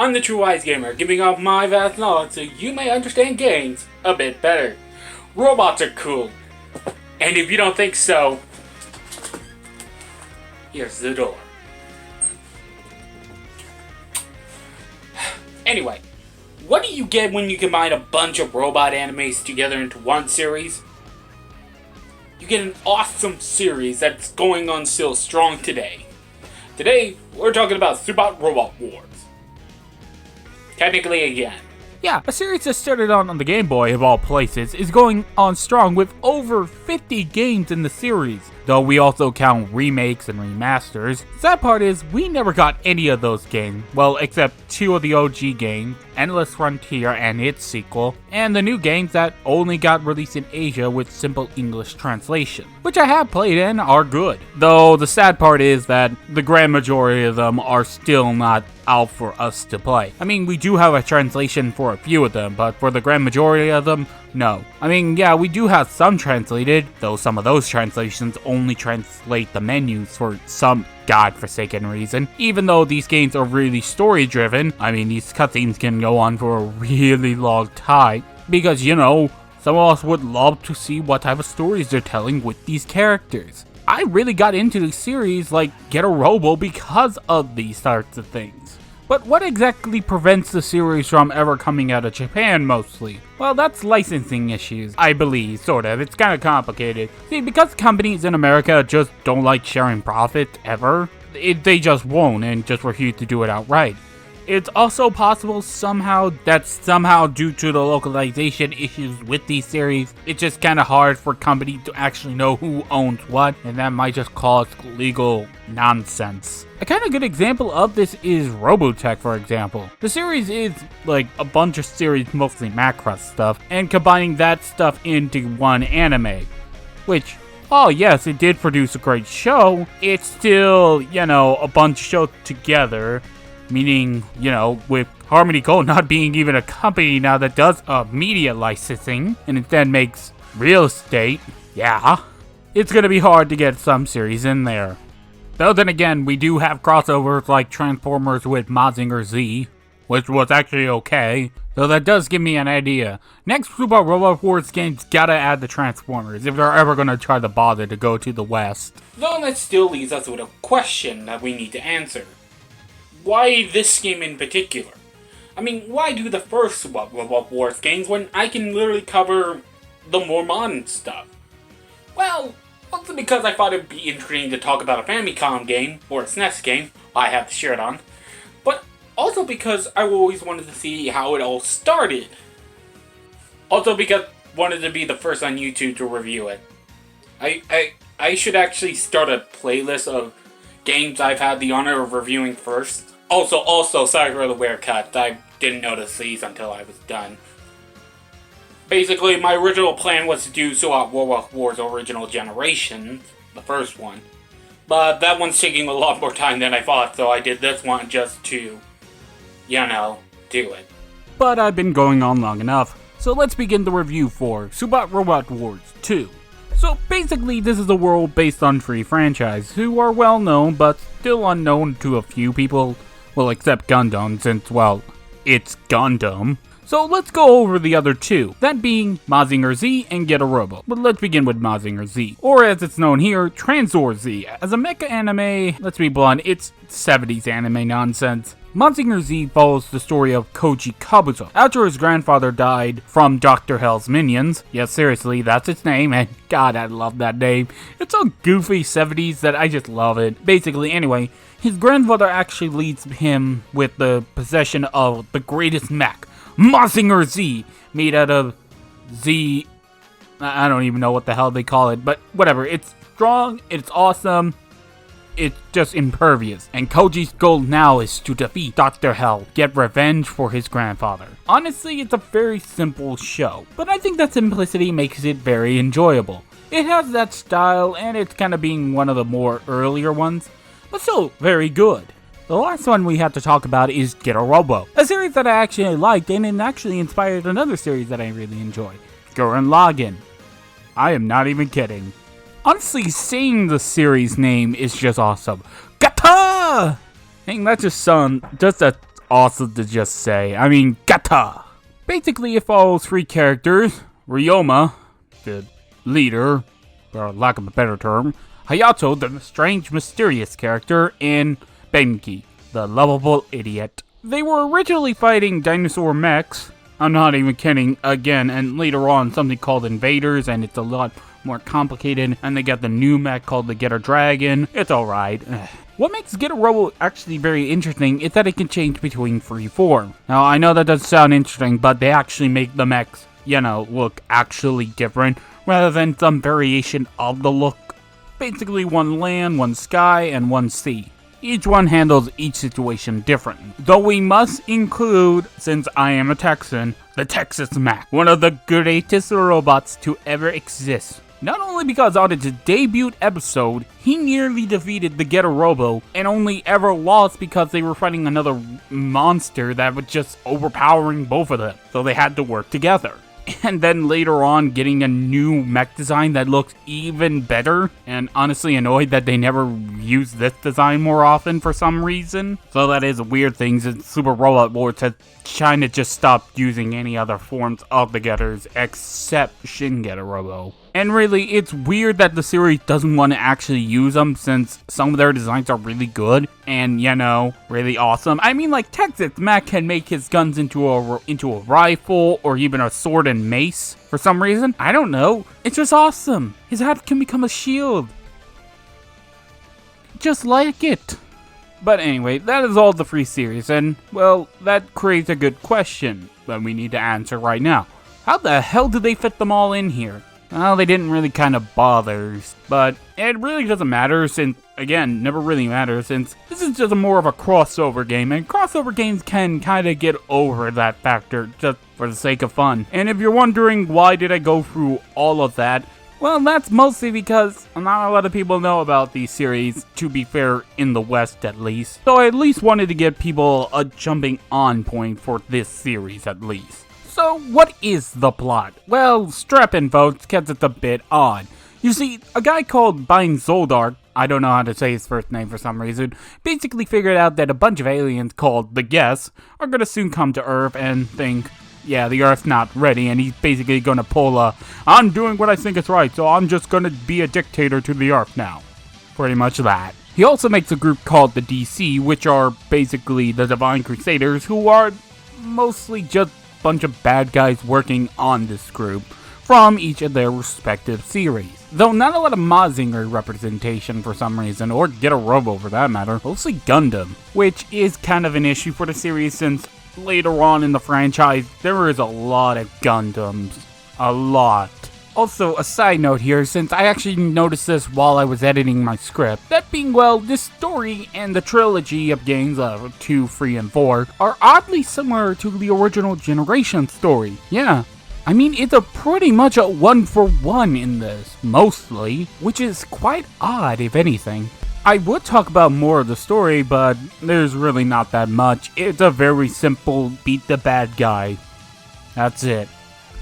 I'm the True Wise Gamer, giving off my vast knowledge so you may understand games a bit better. Robots are cool, and if you don't think so, here's the door. Anyway, what do you get when you combine a bunch of robot animes together into one series? You get an awesome series that's going on still strong today. Today, we're talking about Subbot Robot Wars. Technically again. Yeah, a series that started on the Game Boy of all places is going on strong with over 50 games in the series, though we also count remakes and remasters. The sad part is, we never got any of those games, well except 2 of the OG games, Endless Frontier and its sequel, and the new games that only got released in Asia with simple English translation, which I have played and are good. Though the sad part is that the grand majority of them are still not out for us to play. I mean, we do have a translation for a few of them, but for the grand majority of them, no. I mean, yeah, we do have some translated, though some of those translations only translate the menus for some godforsaken reason. Even though these games are really story-driven, I mean, these cutscenes can go on for a really long time, because, you know, some of us would love to see what type of stories they're telling with these characters. I really got into the series like Get a Robo because of these sorts of things. But what exactly prevents the series from ever coming out of Japan mostly? Well, that's licensing issues, I believe, sort of. It's kind of complicated. See, because companies in America just don't like sharing profit ever, they just won't and just refuse to do it outright. It's also possible that's somehow due to the localization issues with these series. It's just kind of hard for companies to actually know who owns what, and that might just cause legal nonsense. A kind of good example of this is Robotech, for example. The series is like a bunch of series, mostly Macross stuff, and combining that stuff into one anime, which, oh yes, it did produce a great show, it's still, you know, a bunch of shows together. Meaning, you know, with Harmony Gold not being even a company now that does media licensing and instead makes real estate, yeah, it's gonna be hard to get some series in there. Though then again, we do have crossovers like Transformers with Mazinger Z, which was actually okay, though that does give me an idea. Next Subbot Robot Wars game's gotta add the Transformers if they're ever gonna try to bother to go to the West. Though that still leaves us with a question that we need to answer. Why this game in particular? I mean, why do the first Subbot Robot Wars games when I can literally cover the more modern stuff? Well, also because I thought it'd be interesting to talk about a Famicom game, or a SNES game, I have the shirt on, but also because I always wanted to see how it all started. Also because I wanted to be the first on YouTube to review it. I should actually start a playlist of games I've had the honor of reviewing first. Also, sorry for the weird cuts. I didn't notice these until I was done. Basically, my original plan was to do Subbot Robot Wars Original Generation, the first one. But that one's taking a lot more time than I thought, so I did this one just to, you know, do it. But I've been going on long enough, so let's begin the review for Subbot Robot Wars 2. So basically, this is a world based on 3 franchises who are well known but still unknown to a few people. Well, except Gundam, since, well, it's Gundam. So let's go over the other 2, that being Mazinger Z and Get a Robo. But let's begin with Mazinger Z, or as it's known here, Transor Z. As a mecha anime, let's be blunt, it's 70s anime nonsense. Mazinger Z follows the story of Koji Kabuto after his grandfather died from Dr. Hell's minions. Yes, seriously, that's its name, and god, I love that name. It's so goofy 70s that I just love it. Basically, anyway, his grandfather actually leads him with the possession of the greatest mech, Mazinger Z, made out of Z... I don't even know what the hell they call it, but whatever. It's strong, it's awesome, it's just impervious. And Koji's goal now is to defeat Dr. Hell, get revenge for his grandfather. Honestly, it's a very simple show, but I think that simplicity makes it very enjoyable. It has that style, and it's kind of being one of the more earlier ones, but still very good. The last one we have to talk about is Get a Robo, a series that I actually liked, and it actually inspired another series that I really enjoy, Gurren Lagann. I am not even kidding. Honestly, saying the series name is just awesome. Gata! I think that just a awesome to just say. I mean, gata! Basically, it follows 3 characters: Ryoma, the leader, for lack of a better term, Hayato, the strange, mysterious character, and Benki, the lovable idiot. They were originally fighting dinosaur mechs. I'm not even kidding, again, and later on something called invaders, and it's a lot more complicated, and they got the new mech called the Getter Dragon. It's alright. What makes Getter Robo actually very interesting is that it can change between 3 forms. Now, I know that doesn't sound interesting, but they actually make the mechs, look actually different, rather than some variation of the look. Basically, 1 land, 1 sky, and 1 sea. Each one handles each situation differently. Though we must include, since I am a Texan, the Texas Mac, one of the greatest robots to ever exist. Not only because on its debut episode, he nearly defeated the Getter Robo, and only ever lost because they were fighting another monster that was just overpowering both of them, so they had to work together. And then later on, getting a new mech design that looks even better, and honestly annoyed that they never use this design more often for some reason. So that is a weird thing, since Super Robot Wars has kind of just stopped using any other forms of the Getters except Shin Getter Robo. And really, it's weird that the series doesn't want to actually use them, since some of their designs are really good and, really awesome. I mean, like, Texas Mac can make his guns into a rifle or even a sword and mace for some reason. I don't know. It's just awesome. His hat can become a shield. Just like it. But anyway, that is all the free series, and, well, that creates a good question that we need to answer right now. How the hell did they fit them all in here? Well, they didn't really kind of bother, but it really doesn't matter since, again, never really matters since this is just more of a crossover game, and crossover games can kind of get over that factor just for the sake of fun. And if you're wondering why did I go through all of that, well, that's mostly because not a lot of people know about these series, to be fair, in the West at least. So I at least wanted to give people a jumping on point for this series at least. So, what is the plot? Well, strap in folks, because it's a bit odd. You see, a guy called Zoldar, I don't know how to say his first name for some reason, basically figured out that a bunch of aliens called the Guests are gonna soon come to Earth and think, yeah, the Earth's not ready, and he's basically gonna pull I'm doing what I think is right, so I'm just gonna be a dictator to the Earth now. Pretty much that. He also makes a group called the DC, which are basically the Divine Crusaders, who are mostly just bunch of bad guys working on this group from each of their respective series. Though not a lot of Mazinger representation for some reason, or Getter Robo for that matter, mostly Gundam, which is kind of an issue for the series since later on in the franchise there is a lot of Gundams. A lot. Also, a side note here, since I actually noticed this while I was editing my script, that being, well, this story and the trilogy of games, 2, 3, and 4, are oddly similar to the original Generation story. Yeah, I mean, it's pretty much a 1-for-1 in this, mostly, which is quite odd, if anything. I would talk about more of the story, but there's really not that much. It's a very simple beat the bad guy. That's it.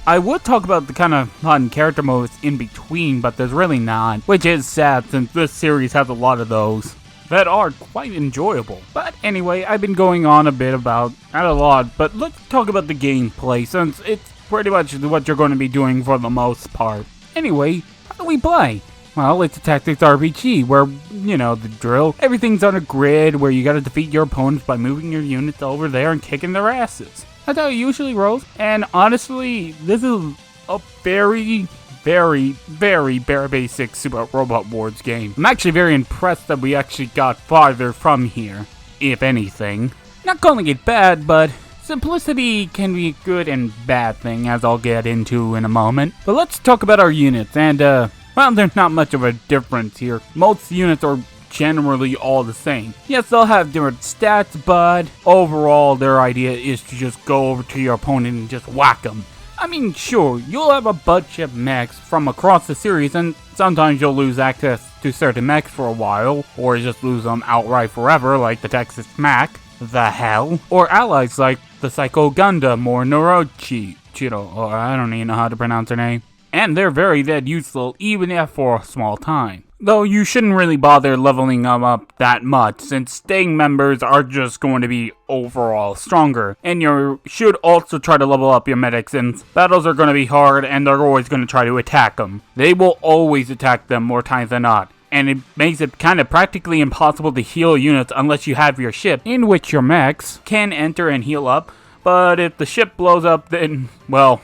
I would talk about the kind of fun character modes in between, but there's really not, which is sad since this series has a lot of those that are quite enjoyable. But anyway, I've been going on a bit about, not a lot, but let's talk about the gameplay since it's pretty much what you're going to be doing for the most part. Anyway, how do we play? Well, it's a tactics RPG where, the drill. Everything's on a grid where you gotta defeat your opponents by moving your units over there and kicking their asses. That's how it usually rolls, and honestly, this is a very, very, very bare basic Super Robot Wars game. I'm actually very impressed that we actually got farther from here, if anything. Not calling it bad, but simplicity can be a good and bad thing, as I'll get into in a moment. But let's talk about our units, and well, there's not much of a difference here. Most units are generally all the same. Yes, they'll have different stats, but overall their idea is to just go over to your opponent and just whack them. I mean, sure, you'll have a bunch of mechs from across the series, and sometimes you'll lose access to certain mechs for a while, or just lose them outright forever, like the Texas Mac, the hell, or allies like the Psycho Gundam or Norochi, or I don't even know how to pronounce her name. and they're very that useful even if for a small time. Though you shouldn't really bother leveling them up that much, since staying members are just going to be overall stronger. And you should also try to level up your medics, since battles are going to be hard and they're always going to try to attack them. They will always attack them more times than not. And it makes it kind of practically impossible to heal units unless you have your ship, in which your mechs can enter and heal up. But if the ship blows up, then, well,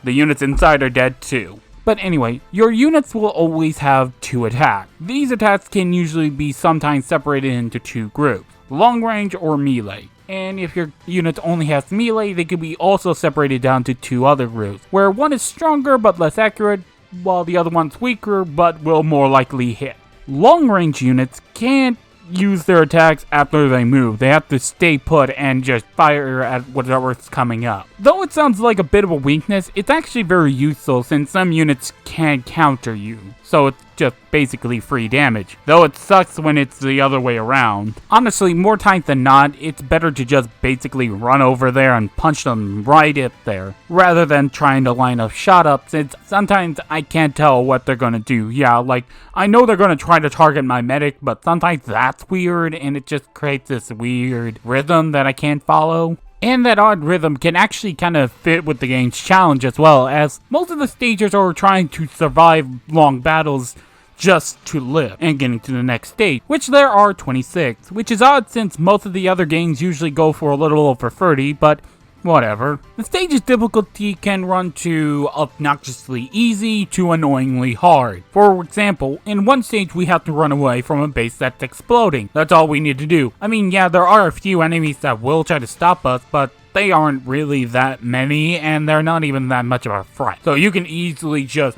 the units inside are dead too. But anyway, your units will always have 2 attacks. These attacks can usually be sometimes separated into 2 groups, long range or melee. And if your unit only has melee, they can be also separated down to 2 other groups, where one is stronger but less accurate, while the other one's weaker but will more likely hit. Long range units can't use their attacks after they move. They have to stay put and just fire at whatever's coming up. Though it sounds like a bit of a weakness, it's actually very useful since some units can't counter you. So it's just basically free damage. Though it sucks when it's the other way around. Honestly, more times than not, it's better to just basically run over there and punch them right up there, rather than trying to line a shot up, since sometimes I can't tell what they're gonna do. Yeah, like, I know they're gonna try to target my medic, but sometimes that's weird, and it just creates this weird rhythm that I can't follow. And that odd rhythm can actually kind of fit with the game's challenge as well, as most of the stagers are trying to survive long battles just to live and getting to the next stage, which there are 26, which is odd since most of the other games usually go for a little over 30, but whatever. The stage's difficulty can run to obnoxiously easy to annoyingly hard. For example, in one stage we have to run away from a base that's exploding. That's all we need to do. I mean, yeah, there are a few enemies that will try to stop us, but they aren't really that many, and they're not even that much of a threat. So you can easily just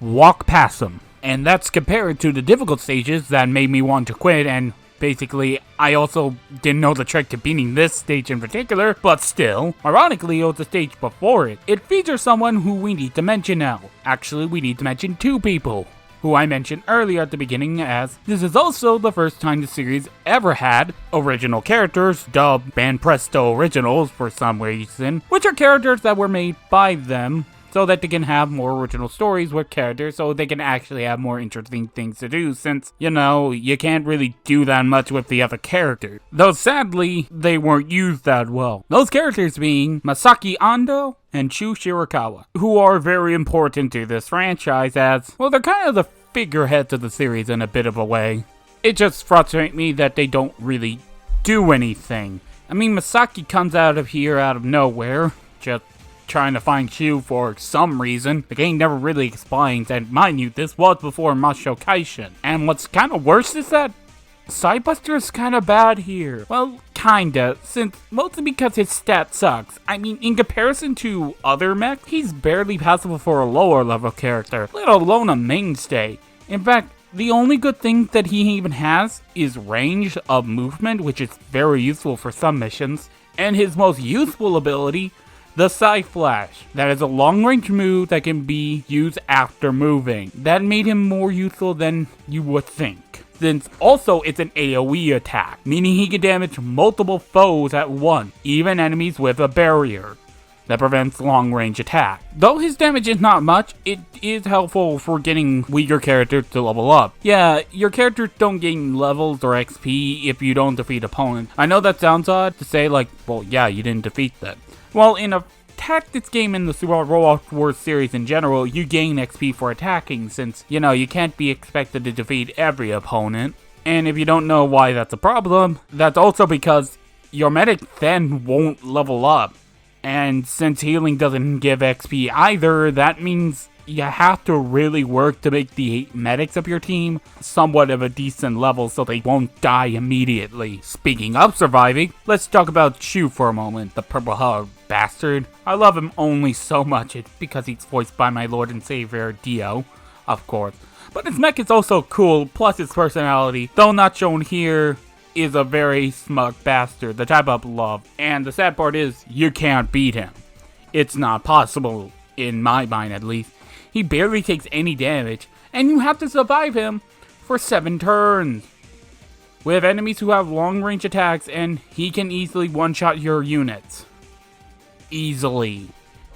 walk past them. And that's compared to the difficult stages that made me want to quit, and basically, I also didn't know the trick to beating this stage in particular, but still. Ironically, it was the stage before it. It features someone who we need to mention now. Actually, we need to mention 2 people, who I mentioned earlier at the beginning, as this is also the first time the series ever had original characters, dubbed Banpresto Originals for some reason, which are characters that were made by them, so that they can have more original stories with characters, so they can actually have more interesting things to do, since, you know, you can't really do that much with the other characters. Though sadly, they weren't used that well. Those characters being Masaki Ando and Shu Shirakawa, who are very important to this franchise as, well, they're kind of the figureheads of the series in a bit of a way. It just frustrates me that they don't really do anything. I mean, Masaki comes out of here out of nowhere, just trying to find Shu for some reason. The game never really explains, and mind you, this was before Masho Kaishin. And what's kind of worse is that Sidebuster is kind of bad here. Well, kinda, since mostly because his stat sucks. I mean, in comparison to other mechs, he's barely passable for a lower level character, let alone a mainstay. In fact, the only good thing that he even has is range of movement, which is very useful for some missions, and his most useful ability, the Side Flash. That is a long-range move that can be used after moving. That made him more useful than you would think, since also it's an AoE attack, meaning he can damage multiple foes at once, even enemies with a barrier that prevents long-range attack. Though his damage is not much, it is helpful for getting weaker characters to level up. Yeah, your characters don't gain levels or XP if you don't defeat opponents. I know that sounds odd to say, like, well, yeah, you didn't defeat them. Well, in a tactics game in the Super Roblox Wars series in general, you gain XP for attacking, since, you know, you can't be expected to defeat every opponent. And if you don't know why that's a problem, that's also because your medic then won't level up. And since healing doesn't give XP either, that means you have to really work to make the medics of your team somewhat of a decent level so they won't die immediately. Speaking of surviving, let's talk about Shu for a moment, the purple-haired bastard. I love him only so much, it's because he's voiced by my lord and savior, Dio, of course. But his mech is also cool, plus his personality, though not shown here, is a very smug bastard, the type of love. And the sad part is, you can't beat him. It's not possible, in my mind at least. He barely takes any damage, and you have to survive him for 7 turns. With enemies who have long-range attacks, and he can easily one-shot your units. Easily.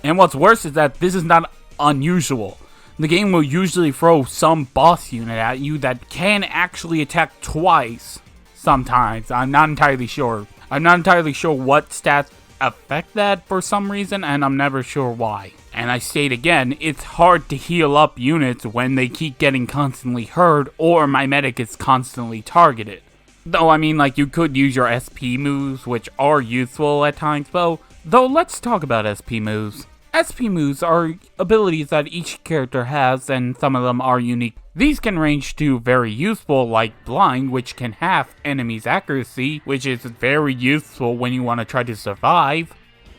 And what's worse is that this is not unusual. The game will usually throw some boss unit at you that can actually attack twice. Sometimes. I'm not entirely sure. I'm not entirely sure what stats affect that for some reason, and I'm never sure why. And I state again, it's hard to heal up units when they keep getting constantly hurt or my medic is constantly targeted. Though, I mean, like, you could use your SP moves, which are useful at times, though let's talk about SP moves. SP moves are abilities that each character has, and some of them are unique. These can range to very useful, like Blind, which can half enemies' accuracy, which is very useful when you want to try to survive,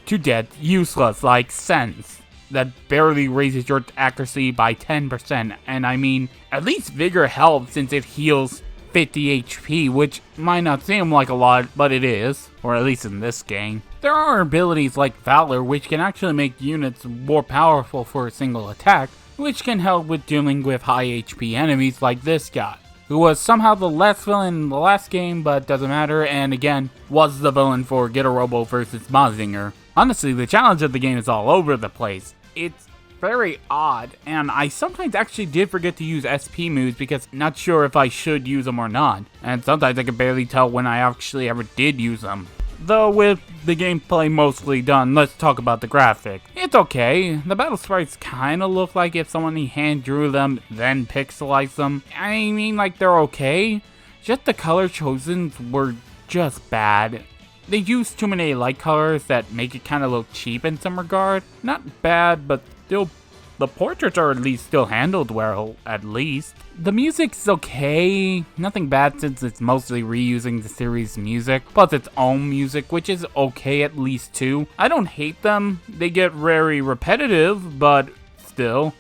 to dead useless, like Sense, that barely raises your accuracy by 10%, and I mean, at least Vigor helps since it heals 50 HP, which might not seem like a lot, but it is, or at least in this game. There are abilities like Valor, which can actually make units more powerful for a single attack, which can help with dealing with high HP enemies like this guy, who was somehow the last villain in the last game, but doesn't matter, and again, was the villain for Get a Robo versus Mazinger. Honestly, the challenge of the game is all over the place. It's very odd, and I sometimes actually did forget to use SP moves because I'm not sure if I should use them or not, and sometimes I can barely tell when I actually ever did use them. Though with the gameplay mostly done, let's talk about the graphic. It's okay. The battle sprites kinda look like if someone hand drew them, then pixelized them. I mean, like, they're okay. Just the color chosen were just bad. They used too many light colors that make it kinda look cheap in some regard. Not bad, but still, the portraits are at least still handled well, at least. The music's okay, nothing bad since it's mostly reusing the series' music, plus its own music, which is okay at least too. I don't hate them, they get very repetitive, but still.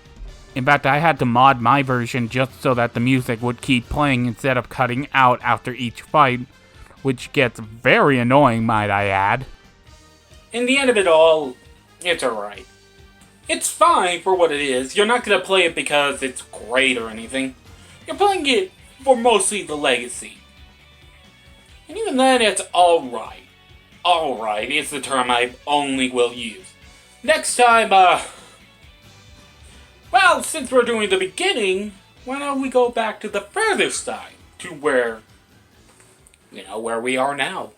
In fact, I had to mod my version just so that the music would keep playing instead of cutting out after each fight, which gets very annoying, might I add. In the end of it all, it's alright. It's fine for what it is. You're not gonna play it because it's great or anything. You're playing it for mostly the legacy. And even then, it's alright. Alright is the term I only will use. Next time, well, since we're doing the beginning, why don't we go back to the further side? To where we are now.